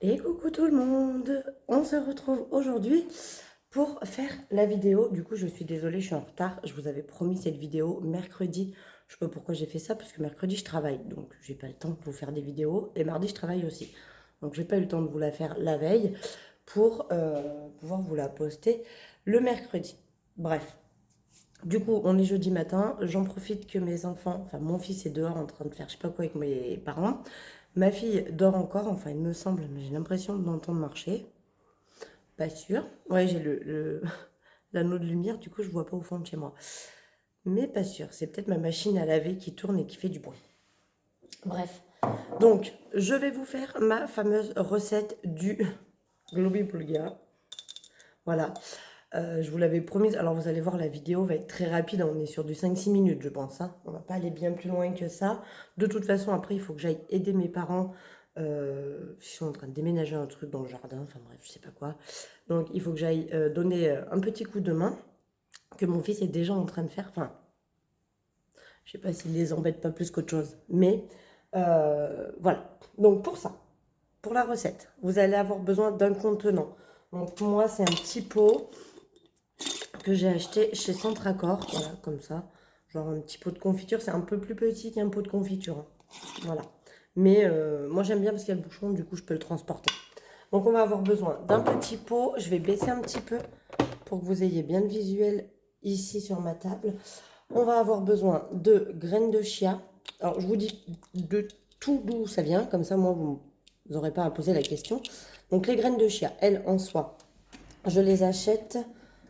Et coucou tout le monde, on se retrouve aujourd'hui pour faire la vidéo. Du coup, je suis désolée, je suis en retard. Je vous avais promis cette vidéo mercredi. Je sais pas pourquoi j'ai fait ça, parce que mercredi, je travaille. Donc, j'ai pas le temps de vous faire des vidéos. Et mardi, je travaille aussi. Donc, j'ai pas eu le temps de vous la faire la veille pour pouvoir vous la poster le mercredi. Bref. Du coup, on est jeudi matin. J'en profite que mes enfants, enfin, mon fils est dehors en train de faire je sais pas quoi avec mes parents. Ma fille dort encore, enfin il me semble, mais j'ai l'impression de l'entendre marcher. Pas sûr. Ouais, j'ai l'anneau de lumière, du coup je vois pas au fond de chez moi. Mais pas sûr. C'est peut-être ma machine à laver qui tourne et qui fait du bruit. Bref. Donc, je vais vous faire ma fameuse recette du globi bulga. Voilà. Je vous l'avais promise. Alors, vous allez voir, la vidéo va être très rapide. On est sur du 5-6 minutes, je pense, hein. On va pas aller bien plus loin que ça. De toute façon, après, il faut que j'aille aider mes parents. Ils sont en train de déménager un truc dans le jardin. Enfin, bref, je sais pas quoi. Donc, il faut que j'aille donner un petit coup de main que mon fils est déjà en train de faire. Enfin, je sais pas s'il les embête pas plus qu'autre chose. Mais voilà. Donc, pour ça, pour la recette, vous allez avoir besoin d'un contenant. Donc, pour moi, c'est un petit pot que j'ai acheté chez Centracor, voilà, comme ça. Genre un petit pot de confiture, c'est un peu plus petit qu'un pot de confiture, hein. Voilà. Mais moi j'aime bien parce qu'il y a le bouchon, du coup je peux le transporter. Donc on va avoir besoin d'un petit pot. Je vais baisser un petit peu pour que vous ayez bien le visuel ici sur ma table. On va avoir besoin de graines de chia. Alors je vous dis de tout d'où ça vient, comme ça moi vous n'aurez pas à poser la question. Donc les graines de chia, elles en soi, je les achète.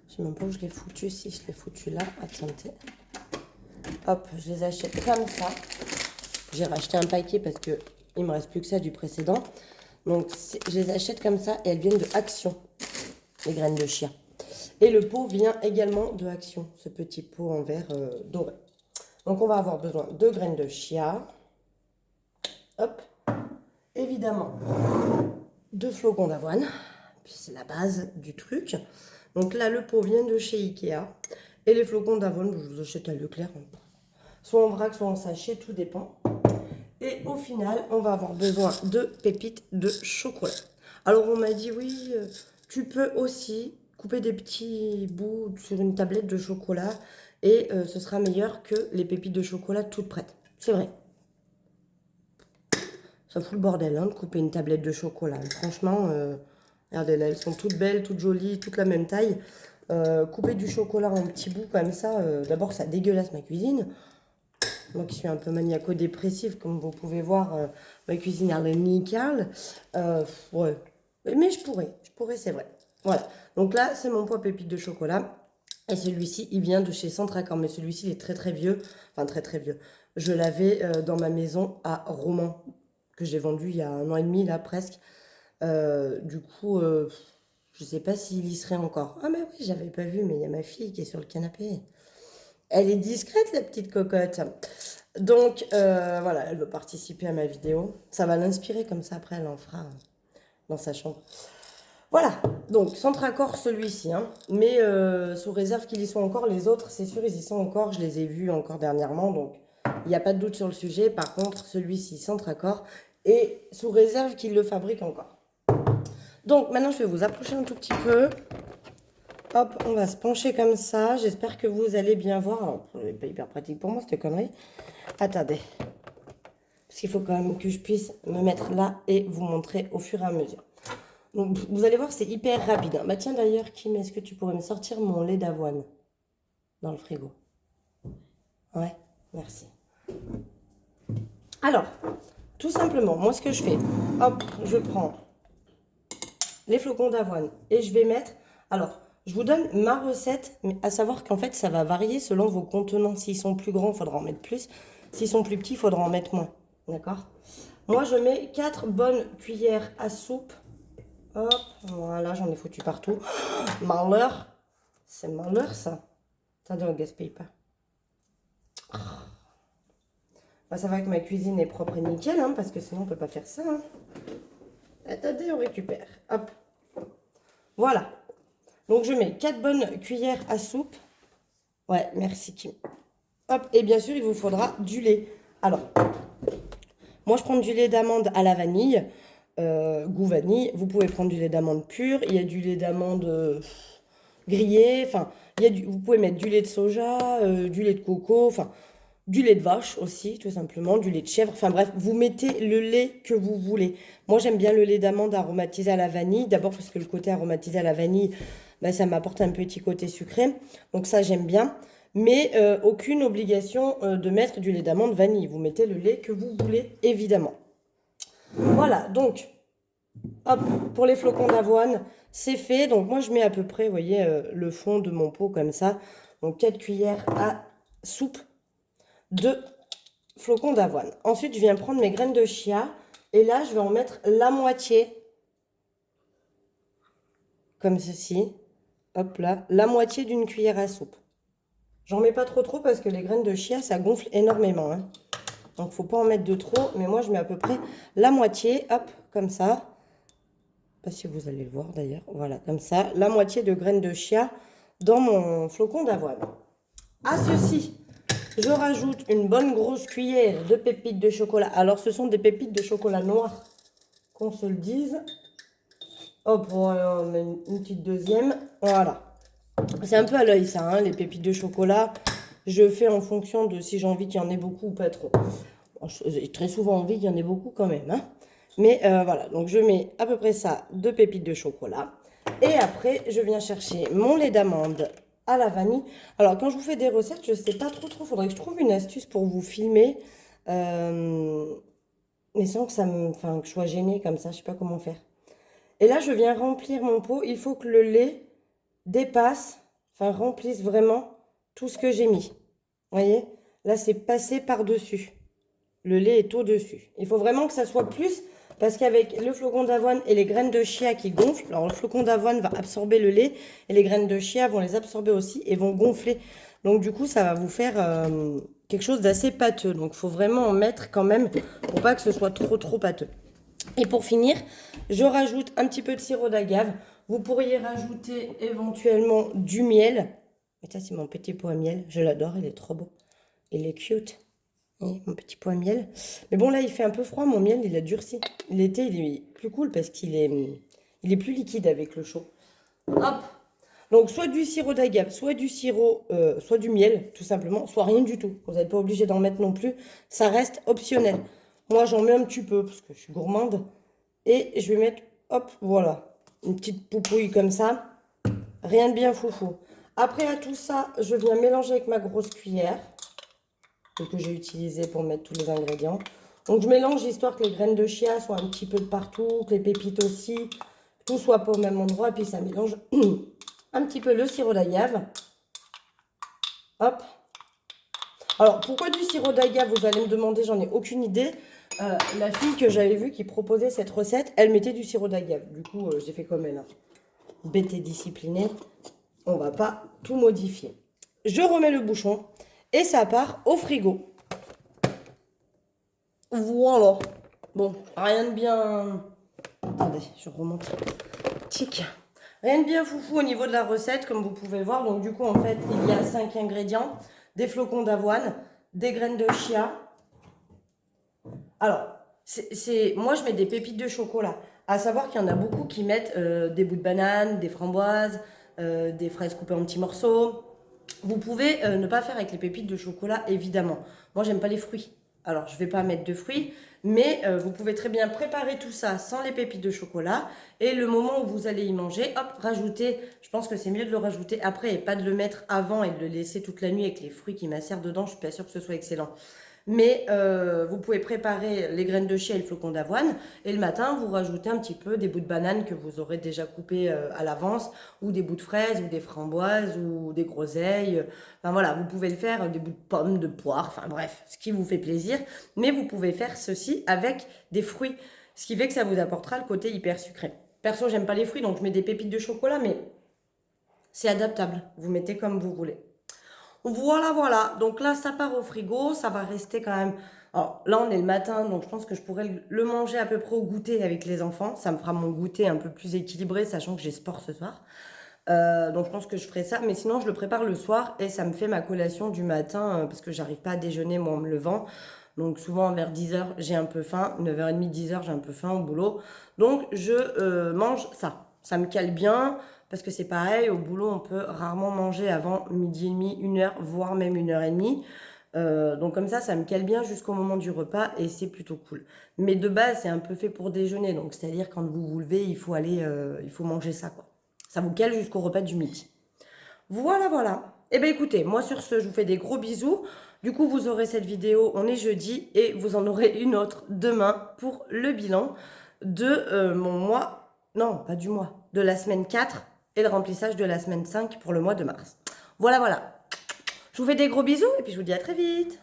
Je sais même pas où je l'ai foutu. Si je l'ai foutu là, attendez. Hop, je les achète comme ça. J'ai racheté un paquet parce que il me reste plus que ça du précédent. Donc je les achète comme ça et elles viennent de Action, les graines de chia. Et le pot vient également de Action, ce petit pot en verre doré. Donc on va avoir besoin de graines de chia. Hop, évidemment de flocons d'avoine. Puis c'est la base du truc. Donc là, le pot vient de chez Ikea. Et les flocons d'avoine, je vous achète à Leclerc. Soit en vrac, soit en sachet, tout dépend. Et au final, on va avoir besoin de pépites de chocolat. Alors on m'a dit, oui, tu peux aussi couper des petits bouts sur une tablette de chocolat et ce sera meilleur que les pépites de chocolat toutes prêtes. C'est vrai. Ça fout le bordel, hein, de couper une tablette de chocolat. Franchement, regardez là, elles sont toutes belles, toutes jolies, toutes la même taille. Couper du chocolat en petits bouts comme ça, d'abord ça dégueulasse ma cuisine. Moi qui suis un peu maniaco-dépressive, comme vous pouvez voir, ma cuisine elle est nickel. Ouais. Mais je pourrais, c'est vrai. Voilà. Donc là, c'est mon pot pépite de chocolat. Et celui-ci, il vient de chez Centracor. Mais celui-ci, il est très très vieux. Enfin, très très vieux. Je l'avais dans ma maison à Romans, que j'ai vendu il y a 1 an et demi, là, presque. Du coup, je sais pas s'il y serait encore. Ah, mais oui, j'avais pas vu, mais il y a ma fille qui est sur le canapé. Elle est discrète, la petite cocotte. Donc, voilà, elle veut participer à ma vidéo. Ça va l'inspirer, comme ça, après, elle en fera dans sa chambre. Voilà, donc, centre accord celui-ci, hein. Mais sous réserve qu'il y soit encore. Les autres, c'est sûr, ils y sont encore. Je les ai vus encore dernièrement, donc il n'y a pas de doute sur le sujet. Par contre, celui-ci, centre accord, et sous réserve qu'il le fabrique encore. Donc, maintenant, je vais vous approcher un tout petit peu. Hop, on va se pencher comme ça. J'espère que vous allez bien voir. Alors, c'est pas hyper pratique pour moi, cette connerie. Attendez. Parce qu'il faut quand même que je puisse me mettre là et vous montrer au fur et à mesure. Donc, vous allez voir, c'est hyper rapide, hein. Bah tiens, d'ailleurs, Kim, est-ce que tu pourrais me sortir mon lait d'avoine dans le frigo? Ouais, merci. Alors, tout simplement, moi, ce que je fais, hop, je prends les flocons d'avoine et je vais mettre... Alors, je vous donne ma recette, mais à savoir qu'en fait, ça va varier selon vos contenants. S'ils sont plus grands, il faudra en mettre plus. S'ils sont plus petits, il faudra en mettre moins. D'accord? Moi, je mets 4 bonnes cuillères à soupe. Hop, voilà, j'en ai foutu partout. Malheur. C'est malheur, ça. Attendez, on gaspille pas. Bah, ça va que ma cuisine est propre et nickel, hein, parce que sinon, on peut pas faire ça, hein. Attendez, on récupère. Hop. Voilà. Donc, je mets 4 bonnes cuillères à soupe. Ouais, merci, Kim. Hop, et bien sûr, il vous faudra du lait. Alors, moi, je prends du lait d'amande à la vanille. goût vanille. Vous pouvez prendre du lait d'amande pur. Il y a du lait d'amande grillé. Enfin, vous pouvez mettre du lait de soja, du lait de coco. Enfin, du lait de vache aussi, tout simplement, du lait de chèvre. Enfin bref, vous mettez le lait que vous voulez. Moi, j'aime bien le lait d'amande aromatisé à la vanille. D'abord parce que le côté aromatisé à la vanille, ben, ça m'apporte un petit côté sucré. Donc ça, j'aime bien. Mais aucune obligation de mettre du lait d'amande vanille. Vous mettez le lait que vous voulez, évidemment. Voilà, donc, hop, pour les flocons d'avoine, c'est fait. Donc moi, je mets à peu près, vous voyez, le fond de mon pot comme ça. Donc 4 cuillères à soupe de flocons d'avoine. Ensuite, je viens prendre mes graines de chia et là, je vais en mettre la moitié, comme ceci. Hop là, la moitié d'une cuillère à soupe. J'en mets pas trop parce que les graines de chia, ça gonfle énormément, hein. Donc, faut pas en mettre de trop, mais moi, je mets à peu près la moitié, hop, comme ça. Pas si vous allez le voir d'ailleurs. Voilà, comme ça, la moitié de graines de chia dans mon flocon d'avoine. À ceci, je rajoute une bonne grosse cuillère de pépites de chocolat. Alors, ce sont des pépites de chocolat noir, qu'on se le dise. Hop, on met une petite deuxième. Voilà. C'est un peu à l'œil, ça, hein, les pépites de chocolat. Je fais en fonction de si j'ai envie qu'il y en ait beaucoup ou pas trop. Bon, j'ai très souvent envie qu'il y en ait beaucoup quand même, hein. Mais voilà, donc je mets à peu près ça, de pépites de chocolat. Et après, je viens chercher mon lait d'amande à la vanille. Alors, quand je vous fais des recettes, je ne sais pas trop. Faudrait que je trouve une astuce pour vous filmer. Mais sans que que je sois gênée comme ça, je ne sais pas comment faire. Et là, je viens remplir mon pot. Il faut que le lait dépasse, enfin remplisse vraiment tout ce que j'ai mis. Vous voyez? Là, c'est passé par-dessus. Le lait est au-dessus. Il faut vraiment que ça soit plus, parce qu'avec le flocon d'avoine et les graines de chia qui gonflent, alors le flocon d'avoine va absorber le lait et les graines de chia vont les absorber aussi et vont gonfler. Donc du coup, ça va vous faire quelque chose d'assez pâteux. Donc il faut vraiment en mettre quand même pour pas que ce soit trop pâteux. Et pour finir, je rajoute un petit peu de sirop d'agave. Vous pourriez rajouter éventuellement du miel. Et ça, c'est mon petit pot à miel. Je l'adore, il est trop beau. Il est cute. Et mon petit pot à miel. Mais bon, là, il fait un peu froid. Mon miel, il a durci. L'été, il est plus cool parce il est plus liquide avec le chaud. Hop. Donc, soit du sirop d'agave, soit du sirop, soit du miel, tout simplement, soit rien du tout. Vous n'êtes pas obligé d'en mettre non plus. Ça reste optionnel. Moi, j'en mets un petit peu parce que je suis gourmande. Et je vais mettre, hop, voilà, une petite poupouille comme ça. Rien de bien foufou. Après, à tout ça, je viens mélanger avec ma grosse cuillère que j'ai utilisée pour mettre tous les ingrédients. Donc, je mélange histoire que les graines de chia soient un petit peu de partout, que les pépites aussi, tout soit pas au même endroit. Puis, ça mélange un petit peu le sirop d'agave. Hop. Alors, pourquoi du sirop d'agave, vous allez me demander, j'en ai aucune idée. La fille que j'avais vue qui proposait cette recette, elle mettait du sirop d'agave. Du coup, j'ai fait comme elle, hein. Bête et disciplinée. On va pas tout modifier. Je remets le bouchon et ça part au frigo. Voilà. Bon, rien de bien... Attendez, je remonte. Tic. Rien de bien foufou au niveau de la recette, comme vous pouvez voir. Donc du coup, en fait, il y a 5 ingrédients. Des flocons d'avoine, des graines de chia. Alors, moi, je mets des pépites de chocolat. À savoir qu'il y en a beaucoup qui mettent des bouts de banane, des framboises, des fraises coupées en petits morceaux. Vous pouvez ne pas faire avec les pépites de chocolat, évidemment. Moi, j'aime pas les fruits. Alors, je ne vais pas mettre de fruits, mais vous pouvez très bien préparer tout ça sans les pépites de chocolat. Et le moment où vous allez y manger, hop, rajouter. Je pense que c'est mieux de le rajouter après et pas de le mettre avant et de le laisser toute la nuit avec les fruits qui macèrent dedans. Je suis pas sûre que ce soit excellent. Mais vous pouvez préparer les graines de chia et le flocon d'avoine. Et le matin, vous rajoutez un petit peu des bouts de banane que vous aurez déjà coupés à l'avance, ou des bouts de fraises, ou des framboises, ou des groseilles. Enfin voilà, vous pouvez le faire, des bouts de pommes, de poire, enfin bref, ce qui vous fait plaisir. Mais vous pouvez faire ceci avec des fruits, ce qui fait que ça vous apportera le côté hyper sucré. Perso, j'aime pas les fruits, donc je mets des pépites de chocolat, mais c'est adaptable. Vous mettez comme vous voulez. Voilà, voilà. Donc là, ça part au frigo. Ça va rester quand même. Alors là, on est le matin, donc je pense que je pourrais le manger à peu près au goûter avec les enfants. Ça me fera mon goûter un peu plus équilibré, sachant que j'ai sport ce soir. Donc je pense que je ferai ça. Mais sinon, je le prépare le soir et ça me fait ma collation du matin parce que j'arrive pas à déjeuner moi en me levant. Donc souvent vers 10h, j'ai un peu faim. 9h30, 10h, j'ai un peu faim au boulot. Donc je mange ça. Ça me cale bien parce que c'est pareil, au boulot, on peut rarement manger avant midi et demi, 1h, voire même 1h30. Donc comme ça me cale bien jusqu'au moment du repas et c'est plutôt cool. Mais de base, c'est un peu fait pour déjeuner. Donc c'est-à-dire quand vous vous levez, il faut aller, il faut manger ça, quoi. Ça vous cale jusqu'au repas du midi. Voilà, voilà. Eh bien écoutez, moi sur ce, je vous fais des gros bisous. Du coup, vous aurez cette vidéo, on est jeudi, et vous en aurez une autre demain pour le bilan de mon mois, non, pas du mois, de la semaine 4 et le remplissage de la semaine 5 pour le mois de mars. Voilà, voilà. Je vous fais des gros bisous et puis je vous dis à très vite.